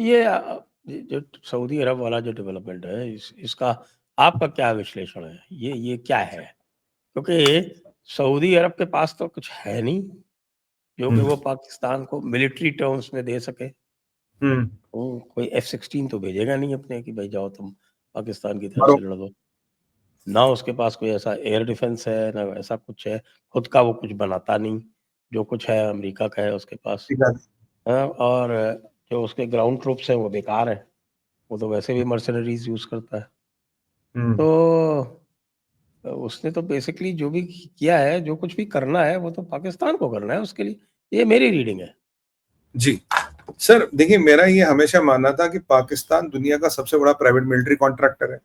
ये जो सऊदी अरब वाला जो डेवलपमेंट है, इसका आपका क्या विश्लेषण है? ये क्या है? क्योंकि सऊदी अरब के पास तो कुछ है नहीं जो कि वो पाकिस्तान को मिलिट्री टर्म्स में दे सके। वो कोई F-16 तो भेजेगा नहीं अपने कि भाई जाओ तुम पाकिस्तान की तरफ से लड़ दो। ना उसके पास कोई ऐसा एयर डिफेंस है, ना ऐसा कुछ है। खुद का वो कुछ बनाता नहीं। जो कुछ है अमेरिका का है उसके पास। और जो उसके ग्राउंड ट्रूप्स हैं वो बेकार हैं। वो तो वैसे भी मर्सनरीज यूज करता है। तो उसने तो बेसिकली जो भी किया है, जो कुछ भी करना है, वो तो पाकिस्तान को करना है उसके लिए। ये मेरी रीडिंग है। जी सर, देखिए मेरा ये हमेशा मानना था कि पाकिस्तान दुनिया का सबसे बड़ा प्राइवेट मिलिट्री कॉन्ट्रैक्टर है।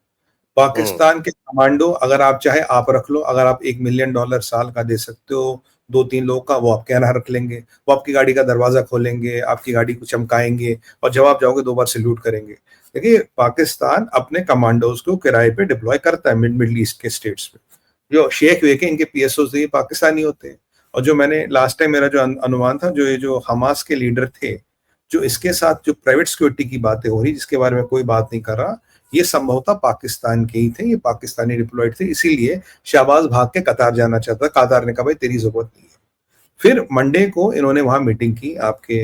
पाकिस्तान के कमांडो अगर आप चाहे आप रख लो, अगर आप $1 मिलियन साल का दे सकते हो 2-3 लोग का, वो आपके यहाँ रख लेंगे। वो आपकी गाड़ी का दरवाजा खोलेंगे, आपकी गाड़ी को चमकाएंगे और जब आप जाओगे 2 बार सैल्यूट करेंगे। देखिए पाकिस्तान अपने कमांडोज को किराए पे डिप्लॉय करता है मिडल ईस्ट के स्टेट्स में। जो शेख वेखे इनके PSOs ये पाकिस्तानी होते हैं। और जो मैंने लास्ट टाइम मेरा जो अनुमान था, जो ये जो हमास के लीडर थे, जो इसके साथ जो प्राइवेट सिक्योरिटी की बातें हो रही, जिसके बारे में कोई बात नहीं कर रहा, ये संभवतः पाकिस्तान के ही थे, ये पाकिस्तानी डिप्लॉयड थे। इसीलिए शाहबाज भाग के कतार जाना चाहता। कतार ने कहा भाई तेरी जरूरत नहीं है। फिर मंडे को इन्होंने वहां मीटिंग की आपके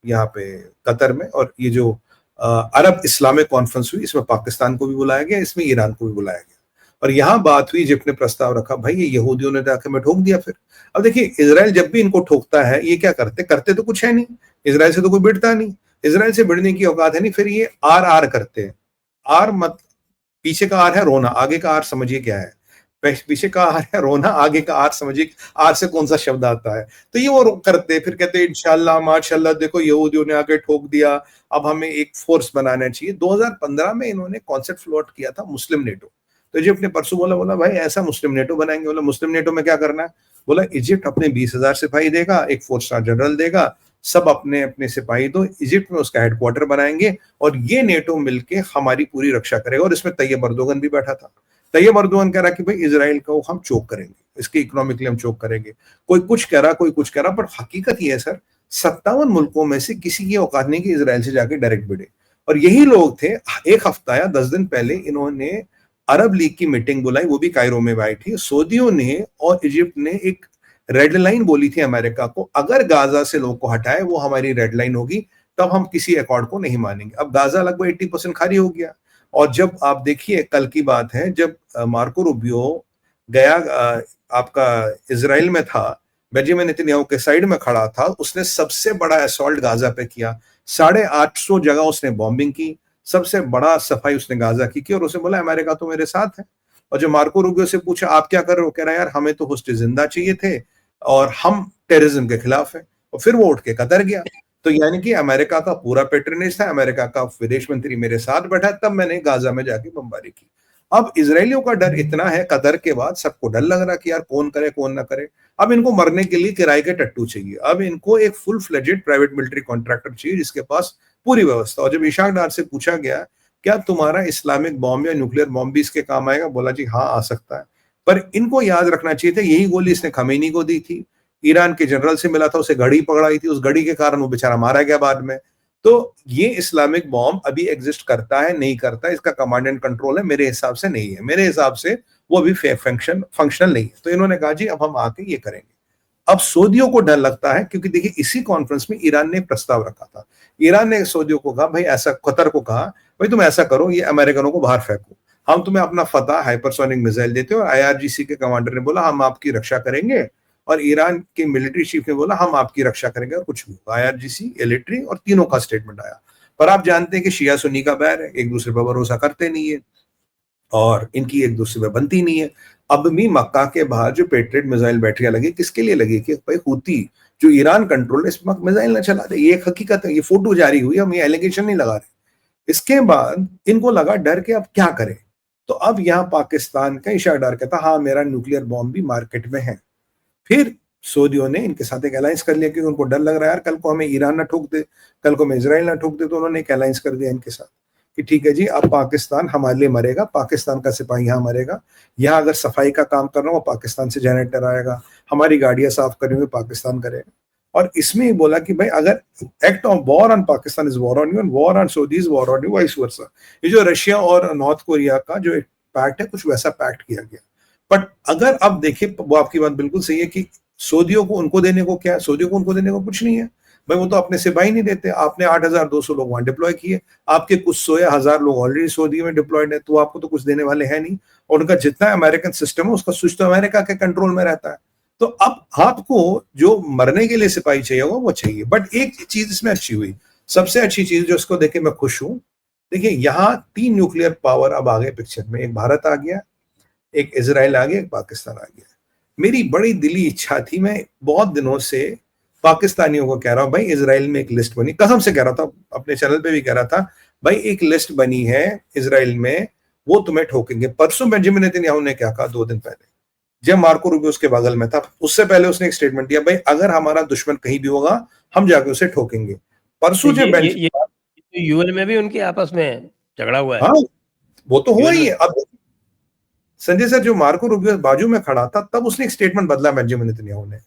यहाँ पे कतर में, और ये जो अरब इस्लामिक कॉन्फ्रेंस हुई, इसमें पाकिस्तान को भी बुलाया गया, इसमें ईरान को भी बुलाया गया। और यहाँ बात हुई, इजिप्ट ने प्रस्ताव रखा, भाई ये यहूदियों ने जाके में ठोक दिया। फिर अब देखिए इजराइल जब भी इनको ठोकता है, ये क्या करते तो कुछ है नहीं, इजराइल से तो कोई भिड़ता नहीं, इजराइल से भिड़ने की औकात है नहीं। फिर ये आर करते हैं। आर मत, पीछे का आर है रोना, आगे का आर समझिए क्या है। पीछे का आर है रोना, आगे का आर समझिए आर से कौन सा शब्द आता है। तो ये वो करते, फिर कहते हैं इंशाल्लाह माशाल्लाह देखो यहूदियों ने आके ठोक दिया, अब हमें एक फोर्स बनाना चाहिए। 2015 में इन्होंने कॉन्सेप्ट फ्लोट किया था मुस्लिम नेटो। तो इजिप्ट ने परसों बोला भाई ऐसा मुस्लिम नेटो बनाएंगे। बोला मुस्लिम नेटो में क्या करना है? बोला इजिप्ट अपने 20,000 सिपाही देगा, एक 4 स्टार जनरल देगा, सब अपने अपने सिपाही दो, इजिप्ट में उसका हेडक्वार्टर बनाएंगे और ये नेटो मिलके हमारी पूरी रक्षा करेगा। और इसमें तैयब अर्दोगन भी बैठा था। तैयब अर्दोगन कह रहा कि भाई इजराइल को हम चोक करेंगे, इसके इकोनॉमिकली हम चोक करेंगे। कोई कुछ कह रहा, कोई कुछ कह रहा, पर हकीकत ये है सर, 57 मुल्कों में से किसी की औकात नहीं कि इजराइल से जाके डायरेक्ट भिड़े। और यही लोग थे, 1 हफ्ता या 10 दिन पहले इन्होंने अरब लीग की मीटिंग बुलाई, वो भी कायरो में बैठी। सऊदियों ने और इजिप्ट ने एक रेड लाइन बोली थी अमेरिका को, अगर गाजा से लोग को हटाए वो हमारी रेड लाइन होगी, तब हम किसी अकॉर्ड को नहीं मानेंगे। अब गाजा लगभग 80% खाली हो गया। और जब आप देखिए, कल की बात है, जब मार्को रूबियो गया आपका इजराइल में था, बेंजामिन नेतन्याहू के साइड में खड़ा था, उसने सबसे बड़ा असॉल्ट गाजा पे किया। 850 जगह उसने बॉम्बिंग की, सबसे बड़ा सफाई उसने गाजा की और उसे बोला अमेरिका तो मेरे साथ है। और जब मार्को रूबियो से पूछा आप क्या कर रहे हो, कह रहा यार हमें तो होस्टेज जिंदा चाहिए थे और हम टेररिज्म के खिलाफ है। और फिर वो उठ के कतर गया। तो यानी कि अमेरिका का पूरा पैट्रनेज था, अमेरिका का विदेश मंत्री मेरे साथ बैठा, तब मैंने गाजा में जाके बमबारी की। अब इजरायलियों का डर इतना है, कतर के बाद सबको डर लग रहा कि यार कौन करे कौन ना करे। अब इनको मरने के लिए किराए के टट्टू चाहिए। अब इनको एक full fledged private military contractor चाहिए जिसके पास पूरी व्यवस्था। और जब इशाक डार से पूछा गया क्या तुम्हारा इस्लामिक बॉम्ब या न्यूक्लियर बॉम्ब भी इसके काम आएगा, बोला जी हाँ आ सकता है। पर इनको याद रखना चाहिए था यही गोली इसने खमेनी को दी थी, ईरान के जनरल से मिला था, उसे घड़ी पकड़ाई थी, उस घड़ी के कारण वो बेचारा मारा गया बाद में। तो ये इस्लामिक बॉम्ब अभी एग्जिस्ट करता है नहीं करता, इसका कमांड एंड कंट्रोल है? मेरे हिसाब से नहीं है। मेरे हिसाब से वो अभी फंक्शनल नहीं है। तो इन्होंने कहा जी अब हम आके ये करेंगे। अब सऊदियों को डर लगता है क्योंकि देखिए इसी कॉन्फ्रेंस में ईरान ने प्रस्ताव रखा था। ईरान ने सऊदियों को कहा भाई ऐसा, कतर को कहा भाई तुम ऐसा करो, ये अमेरिकनों को बाहर फेंको, हम तुम्हें अपना फतह हाइपरसोनिक मिसाइल देते हो। और IRGC के कमांडर ने बोला हम आपकी रक्षा करेंगे, और ईरान के मिलिट्री चीफ ने बोला हम आपकी रक्षा करेंगे और कुछ भी होगा। IRGC, मिलिट्री और तीनों का स्टेटमेंट आया। पर आप जानते हैं कि शिया सुन्नी का बैर है, एक दूसरे पर भरोसा करते नहीं है और इनकी एक दूसरे में बनती नहीं है। अब भी मक्का के बाहर जो पेट्रियट मिसाइल बैटरियां लगी, किसके लिए लगी? कि भाई हूती जो ईरान कंट्रोल इस वक्त मिसाइल न चला दे। ये एक हकीकत है, ये फोटो जारी हुई, हम ये एलिगेशन नहीं लगा रहे। इसके बाद इनको लगा डर के अब क्या करें। तो अब यहाँ पाकिस्तान का इशारा डर कहता हाँ मेरा न्यूक्लियर बॉम्ब भी मार्केट में है। फिर सऊदियों ने इनके साथ एक अलायंस कर लिया क्योंकि उनको डर लग रहा है यार कल को हमें ईरान ना ठोक दे, कल को हमें इजराइल ना ठोक दे। तो उन्होंने एक अलायंस कर दिया इनके साथ कि ठीक है जी अब पाकिस्तान हमारे लिए मरेगा, पाकिस्तान का सिपाही यहाँ मरेगा, यहाँ अगर सफाई का काम कर रहा हूँ पाकिस्तान से जनरेटर आएगा, हमारी गाड़ियां साफ करेंगे पाकिस्तान करेगा। और इसमें ही बोला कि भाई अगर act of war on Pakistan is war on you and war on Saudi is war on you, vice versa. ये जो रशिया और नॉर्थ कोरिया का जो एक पैक्ट है, कुछ वैसा पैक्ट किया गया। बट अगर अब देखिए, वो आपकी बात बिल्कुल सही है कि सऊदियों को उनको देने को क्या है, सऊदियों को उनको देने को कुछ नहीं है भाई, वो तो अपने सिपाही नहीं देते। आपने 8,200 लोग वहां डिप्लॉय किए, आपके कुछ 100,000 लोग ऑलरेडी सऊदी में डिप्लॉयड है, तो आपको तो कुछ देने वाले हैं नहीं। और उनका जितना अमेरिकन सिस्टम है उसका स्विच तो अमेरिका के कंट्रोल में रहता है। तो अब आपको जो मरने के लिए सिपाही चाहिए होगा वो चाहिए। बट एक चीज इसमें अच्छी हुई, सबसे अच्छी चीज जो इसको देख के मैं खुश हूं, देखिए यहाँ 3 न्यूक्लियर पावर अब आ गए पिक्चर में। एक भारत आ गया, एक इजराइल आ गया, एक पाकिस्तान आ गया। मेरी बड़ी दिली इच्छा थी, मैं बहुत दिनों से पाकिस्तानियों को कह रहा हूं भाई इजराइल में एक लिस्ट बनी, कसम से कह रहा था, अपने चैनल पे भी कह रहा था, भाई एक लिस्ट बनी है इजराइल में, वो तुम्हें ठोकेंगे। परसों बेंजामिन नेतन्याहू ने क्या कहा 2 दिन पहले, जब मार्को रूबियो उसके बगल में था, उससे पहले उसने एक स्टेटमेंट दिया, भाई अगर हमारा दुश्मन कहीं भी होगा हम जाके उसे ठोकेंगे। परसों जब यूएन में भी उनके आपस में झगड़ा हुआ है। हाँ, वो तो हुआ ही है। अब संजय सर, जो मार्को रूबियो बाजू में खड़ा था, तब उसने एक स्टेटमेंट बदला बेंजामिन नेतन्याहू ने,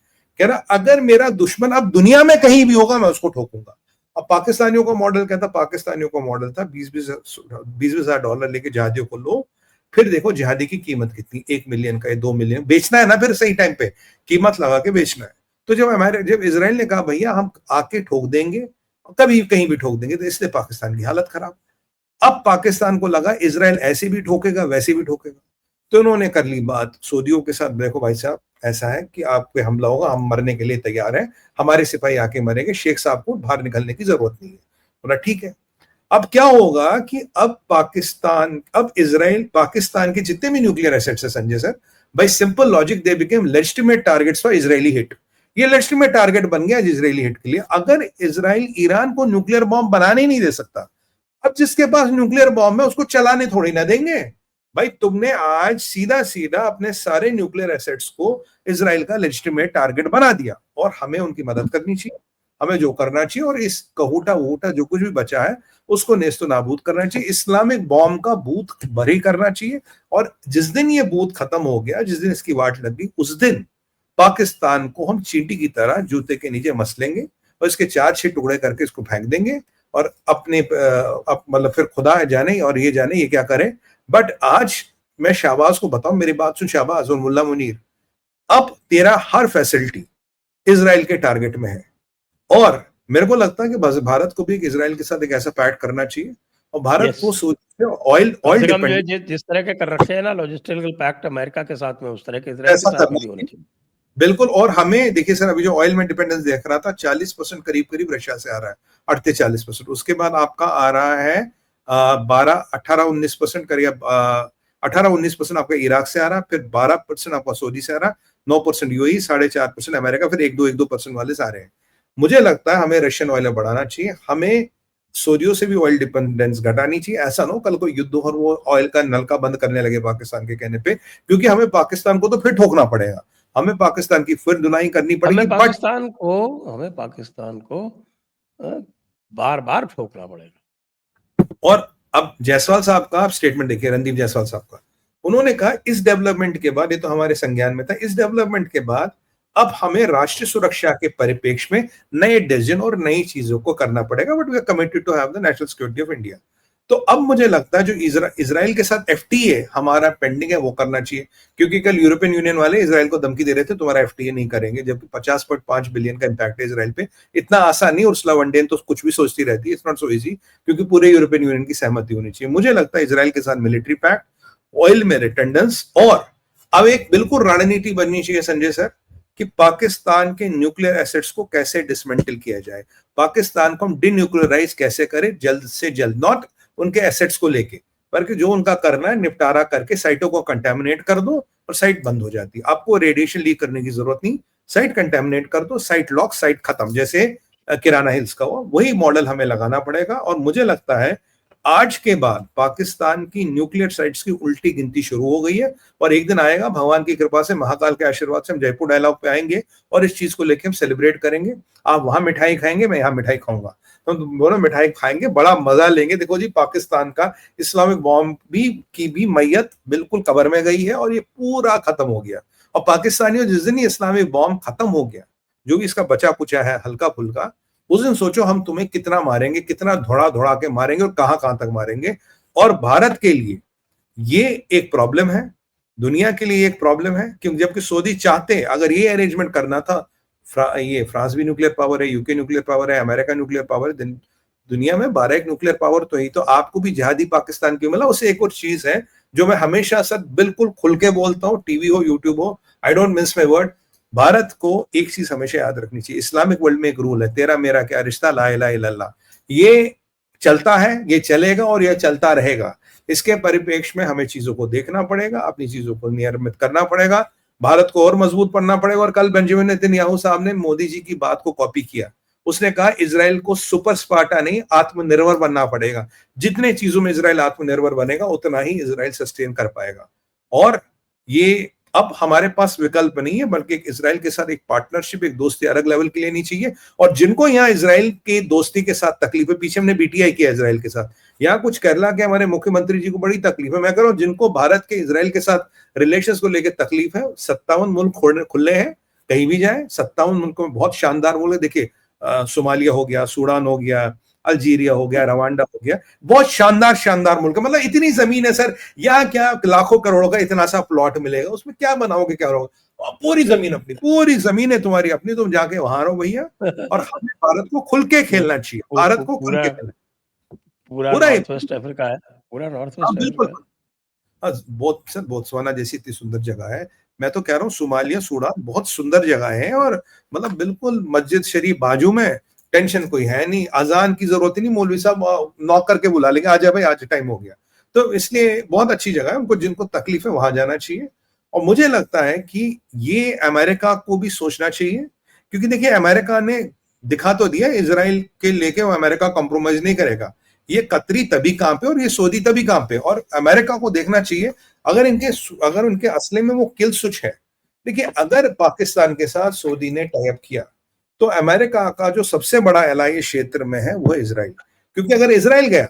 कह रहा अगर मेरा दुश्मन अब दुनिया में कहीं भी होगा मैं उसको ठोकूंगा। अब पाकिस्तानियों का मॉडल क्या था, पाकिस्तानियों का मॉडल था 20-20 हजार डॉलर लेके जिहादियों को लो, फिर देखो जिहादी की कीमत कितनी, 1 मिलियन का, 2 मिलियन बेचना है ना, फिर सही टाइम पे कीमत लगा के बेचना है। तो जब इसराइल ने कहा भैया हम आके ठोक देंगे, कभी कहीं भी ठोक देंगे, तो इसलिए पाकिस्तान की हालत खराब। अब पाकिस्तान को लगा इसराइल ऐसे भी ठोकेगा वैसे भी ठोकेगा, तो उन्होंने कर ली बात सऊदियों के साथ, देखो भाई साहब ऐसा है कि आप पे हमला होगा, हम मरने के लिए तैयार हैं, हमारे सिपाही आके मरेंगे, शेख साहब को बाहर निकलने की जरूरत नहीं है। बोला ठीक है। अब क्या होगा कि अब इजराइल पाकिस्तान के जितने भी न्यूक्लियर एसेट्स है Sanjay sir, bye simple logic they became legitimate targets for Israeli hit. ये लेजिटिमेट टारगेट बन गया इजरायली हिट के लिए। अगर इजराइल ईरान को न्यूक्लियर बॉम्ब बनाने ही नहीं दे सकता, अब जिसके पास न्यूक्लियर बॉम्ब है उसको चलाने थोड़ी ना देंगे। भाई तुमने आज सीधा सीधा अपने सारे न्यूक्लियर एसेट्स को इजराइल का लेजिटिमेट टारगेट बना दिया, और हमें उनकी मदद करनी चाहिए, हमें जो करना चाहिए, और इस कहूटा वूटा जो कुछ भी बचा है उसको नेस्तो नाबूद करना चाहिए, इस्लामिक बॉम्ब का बूथ भरी करना चाहिए। और जिस दिन ये बूथ खत्म हो गया, जिस दिन इसकी वाट लग गई, उस दिन पाकिस्तान को हम चींटी की तरह जूते के नीचे मस लेंगे और इसके 4-6 टुकड़े करके इसको फेंक देंगे, और अपने मतलब फिर खुदा जाने और ये जाने ये क्या करें। बट आज मैं शाहबाज को बताऊं, मेरी बात सुन शाहबाज और मुल्ला मुनीर, अब तेरा हर फैसिलिटी इजराइल के टारगेट में है, और मेरे को लगता है कि भारत को भी इजराइल के साथ एक ऐसा पैक्ट करना चाहिए, और भारत को सोच ऑयल डिपेंडेंट जिस तरह के कर रखे हैं ना लॉजिस्टिकल पैक्ट अमेरिका के साथ में, उस तरह के इजराइल के साथ भी होने चाहिए। बिल्कुल। और हमें देखिए सर, अभी जो ऑयल में डिपेंडेंस देख रहा था 40% करीब रशिया से आ रहा है, 38-40%। उसके बाद आपका आ रहा है 18-19% करीब, 18-19% आपका इराक से आ रहा है, फिर 12% आपका सऊदी से आ रहा है, 9% यूएई, 4.5% अमेरिका, फिर 1-2% वाले आ रहे हैं। मुझे लगता है हमें रशियन ऑयल बढ़ाना चाहिए, हमें सऊदियों से भी ऑयल डिपेंडेंस घटानी चाहिए। ऐसा ना हो कल को युद्ध और वो ऑयल का नलका बंद करने लगे पाकिस्तान के कहने पे, क्योंकि हमें पाकिस्तान को तो फिर ठोकना पड़ेगा, हमें पाकिस्तान की फिर धुनाई करनी पड़ेगी। हमें पाकिस्तान को बार बार ठोकना पड़ेगा। और अब जायसवाल साहब का आप स्टेटमेंट देखिए, रणदीप जायसवाल साहब का, उन्होंने कहा इस डेवलपमेंट के बाद, ये तो हमारे संज्ञान में था, इस डेवलपमेंट के बाद अब हमें राष्ट्रीय सुरक्षा के परिप्रेक्ष्य में नए डिसीजन और नई चीजों को करना पड़ेगा, but we are committed to have the national security of India. तो अब मुझे लगता है जो इजराइल के साथ एफटीए हमारा पेंडिंग है वो करना चाहिए, क्योंकि कल यूरोपियन यूनियन वाले इजराइल को धमकी दे रहे थे तुम्हारा एफटीए नहीं करेंगे, जबकि 50.5 बिलियन का इंपैक्ट है इजराइल पे। इतना आसान नहीं, उर्सुला वन डेन तो कुछ भी सोचती रहती है, इट्स नॉट सो इजी, क्योंकि पूरे यूरोपियन यूनियन की सहमति होनी चाहिए। मुझे लगता है इजराइल के साथ मिलिट्री पैक्ट, ऑयल में रिटेंडेंस, और अब एक बिल्कुल रणनीति बननी चाहिए संजय सर कि पाकिस्तान के न्यूक्लियर एसेट्स को कैसे डिसमेंटल किया जाए, पाकिस्तान को हम डिन्यूक्लियराइज कैसे करें जल्द से जल्द, नॉट उनके एसेट्स को लेके, बल्कि जो उनका करना है निपटारा करके साइटों को कंटेमिनेट कर दो और साइट बंद हो जाती है। आपको रेडिएशन लीक करने की जरूरत नहीं, साइट कंटेमिनेट कर दो, साइट लॉक, साइट खत्म, जैसे किराना हिल्स का हुआ, वही मॉडल हमें लगाना पड़ेगा। और मुझे लगता है आज के बाद पाकिस्तान की न्यूक्लियर साइट्स की उल्टी गिनती शुरू हो गई है, और एक दिन आएगा भगवान की कृपा से, महाकाल के आशीर्वाद से हम जयपुर डायलॉग पे आएंगे और इस चीज को लेकर हम सेलिब्रेट करेंगे। आप वहां मिठाई खाएंगे, मैं यहाँ मिठाई खाऊंगा, तो हम दोनों मिठाई खाएंगे, बड़ा मजा लेंगे। देखो जी, पाकिस्तान का इस्लामिक बॉम्ब की भी मैयत बिल्कुल कब्र में गई है और ये पूरा खत्म हो गया। और पाकिस्तानियों जिस दिन इस्लामिक बॉम्ब खत्म हो गया, जो भी इसका बचा कुचा है हल्का फुल्का, उस दिन सोचो हम तुम्हें कितना मारेंगे, कितना धोड़ा धोड़ा के मारेंगे और कहां कहां तक मारेंगे। और भारत के लिए ये एक प्रॉब्लम है, दुनिया के लिए एक प्रॉब्लम है, क्योंकि जबकि सऊदी चाहते अगर ये अरेंजमेंट करना था, ये फ्रांस भी न्यूक्लियर पावर है, यूके न्यूक्लियर पावर है, अमेरिका न्यूक्लियर पावर है, दुनिया में 12 एक न्यूक्लियर पावर तो ही तो आपको भी जिहादी पाकिस्तान की मिला। उससे एक और चीज है जो मैं हमेशा सर बिल्कुल खुल के बोलता हूँ, टीवी हो यूट्यूब हो, I don't miss my word. Bharat को एक चीज हमेशा याद रखनी चाहिए, इस्लामिक वर्ल्ड में एक रूल है, तेरा मेरा क्या रिश्ता, ला इलाहा इल्लल्लाह। ये चलता है, ये चलेगा और ये चलता रहेगा। इसके परिप्रेक्ष्य में हमें चीजों को देखना पड़ेगा, अपनी चीजों को नियमित करना पड़ेगा, भारत को और मजबूत बनना पड़ेगा। और कल बेंजामिन नेतन्याहू साहब ने मोदी जी की बात को कॉपी किया, उसने कहा इजराइल को सुपर स्पार्टा नहीं आत्मनिर्भर बनना पड़ेगा। जितने चीजों में इजराइल आत्मनिर्भर बनेगा उतना ही इजराइल सस्टेन कर पाएगा। और ये अब हमारे पास विकल्प नहीं है, बल्कि एक इजराइल के साथ एक पार्टनरशिप, एक दोस्ती अलग लेवल की लेनी चाहिए। और जिनको यहाँ इजराइल की दोस्ती के साथ तकलीफ है, पीछे हमने बीटीआई किया इजराइल के साथ, यहाँ कुछ केरला के हमारे मुख्यमंत्री जी को बड़ी तकलीफ है। मैं कह रहा हूँ जिनको भारत के इजराइल के साथ रिलेशंस को लेकर तकलीफ है, 57 मुल्क खुले हैं, कहीं भी जाए 57 मुल्कों में बहुत शानदार मुल्क है। देखिए सोमालिया हो गया, सूडान हो गया, अल्जीरिया हो गया, रवांडा हो गया, बहुत शानदार शानदार मुल्क है। मतलब इतनी जमीन है सर, या क्या लाखों करोड़ों का इतना सा प्लॉट मिलेगा, उसमें क्या बनाओगे, क्या रहोगे? पूरी जमीन अपनी, पूरी जमीन है तुम्हारी अपनी, तुम जाके वहां रहो भैया। और हमें भारत को खुल के खेलना चाहिए, भारत को खुल के खेलना, पूरा पूरा नॉर्थ वेस्ट अफ्रीका है, पूरा नॉर्थ वेस्ट बिल्कुल। अफ्रीका। बहुत सर, बोत्सवाना जैसी इतनी सुंदर जगह है। मैं तो कह रहा हूँ सोमालिया, सूडान बहुत सुंदर जगह है, और मतलब बिल्कुल मस्जिद शरीफ बाजू में, टेंशन कोई है नहीं, अजान की जरूरत ही नहीं, मौलवी साहब नॉक करके बुला लेंगे, आ जाए भाई आज टाइम हो गया। तो इसलिए बहुत अच्छी जगह है, उनको जिनको तकलीफ है वहां जाना चाहिए। और मुझे लगता है कि ये अमेरिका को भी सोचना चाहिए, क्योंकि देखिए अमेरिका ने दिखा तो दिया इजराइल के लेके वो अमेरिका कॉम्प्रोमाइज नहीं करेगा। ये कतरी तभी काम पे और ये सऊदी तभी काम पे, और अमेरिका को देखना चाहिए अगर उनके असले में वो किल स्विच है। देखिए अगर पाकिस्तान के साथ सऊदी ने टाई अप किया तो अमेरिका का जो सबसे बड़ा एलाई क्षेत्र में है वो इजराइल, क्योंकि अगर इजराइल गया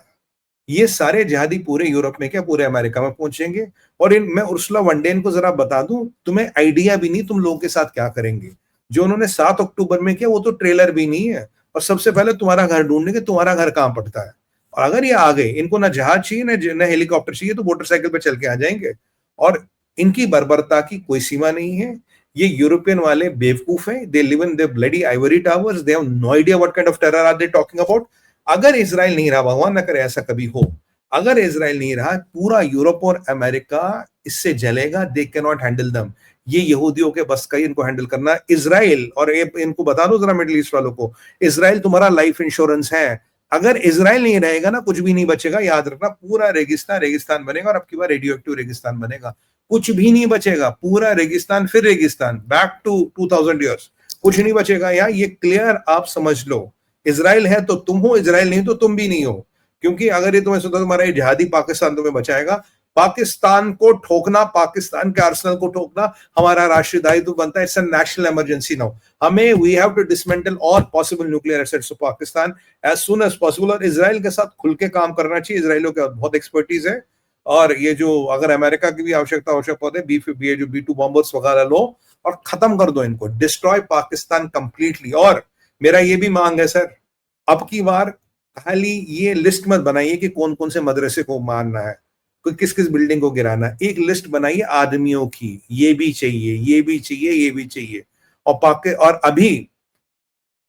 ये सारे जिहादी पूरे यूरोप में क्या पूरे अमेरिका में पहुंचेंगे। और मैं उर्सुला वनडेन को जरा बता दूं, तुम्हें आइडिया भी नहीं तुम लोगों के साथ क्या करेंगे। जो उन्होंने 7 अक्टूबर में किया वो तो ट्रेलर भी नहीं है, और सबसे पहले तुम्हारा घर ढूंढने के तुम्हारा घर कहां पड़ता है। और अगर ये आ गए, इनको ना जहाज चाहिए ना हेलीकॉप्टर चाहिए, तो मोटरसाइकिल पे चल के आ जाएंगे। और इनकी बर्बरता की कोई सीमा नहीं है। ये यूरोपियन वाले बेवकूफ हैं, they live in the bloody ivory towers, they have no idea what kind of terror are they talking about. अगर इजराइल नहीं रहा, भगवान न करे ऐसा कभी हो, अगर इजराइल नहीं रहा, पूरा यूरोप और अमेरिका इससे जलेगा। दे कैन नॉट हैंडल दम। ये यहूदियों के बस का ही इनको हैंडल करना। इजराइल, और इनको बता दो जरा मिडिल ईस्ट वालों को, इजराइल तुम्हारा लाइफ इंश्योरेंस है। अगर इजराइल नहीं रहेगा ना, कुछ भी नहीं बचेगा, याद रखना, पूरा रेगिस्तान रेगिस्तान बनेगा, और अब की बार रेडियो एक्टिव रेगिस्तान बनेगा। कुछ भी नहीं बचेगा, पूरा रेगिस्तान फिर रेगिस्तान, बैक टू 2000 ईयर्स, कुछ नहीं बचेगा यहाँ, ये क्लियर आप समझ लो। इजराइल है तो तुम हो, इजराइल नहीं तो तुम भी नहीं हो। क्योंकि अगर ये तुम्हें सोचो तुम्हारा जिहादी पाकिस्तान तुम्हें बचाएगा, पाकिस्तान को ठोकना, पाकिस्तान के आर्सेनल को ठोकना हमारा राष्ट्रीय दायित्व बनता है। It's a national emergency now. हमें we have to dismantle all possible nuclear assets of Pakistan as soon as possible. और इजराइल के साथ खुल के काम करना चाहिए, इजराइलियों के बहुत एक्सपर्टीज है। और ये जो अगर अमेरिका की भी आवश्यकता होती है, जो B-2 बॉम्बर्स वगैरह लो और खत्म कर दो इनको, डिस्ट्रॉय पाकिस्तान कंप्लीटली। और मेरा ये भी मांग है सर, अब की बार खाली ये लिस्ट मत बनाइए कि कौन कौन से मदरसे को मारना है, किस किस बिल्डिंग को गिराना है। एक लिस्ट बनाइए आदमियों की, ये भी चाहिए, ये भी चाहिए, ये भी चाहिए। और अभी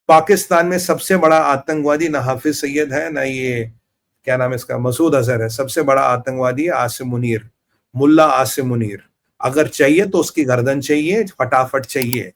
पाकिस्तान में सबसे बड़ा आतंकवादी ना हाफिज सईद है, ना ये क्या नाम है इसका, मसूद अजहर है। सबसे बड़ा आतंकवादी है आसिम मुनीर, मुल्ला आसिम मुनीर। अगर चाहिए तो उसकी गर्दन चाहिए, फटाफट चाहिए।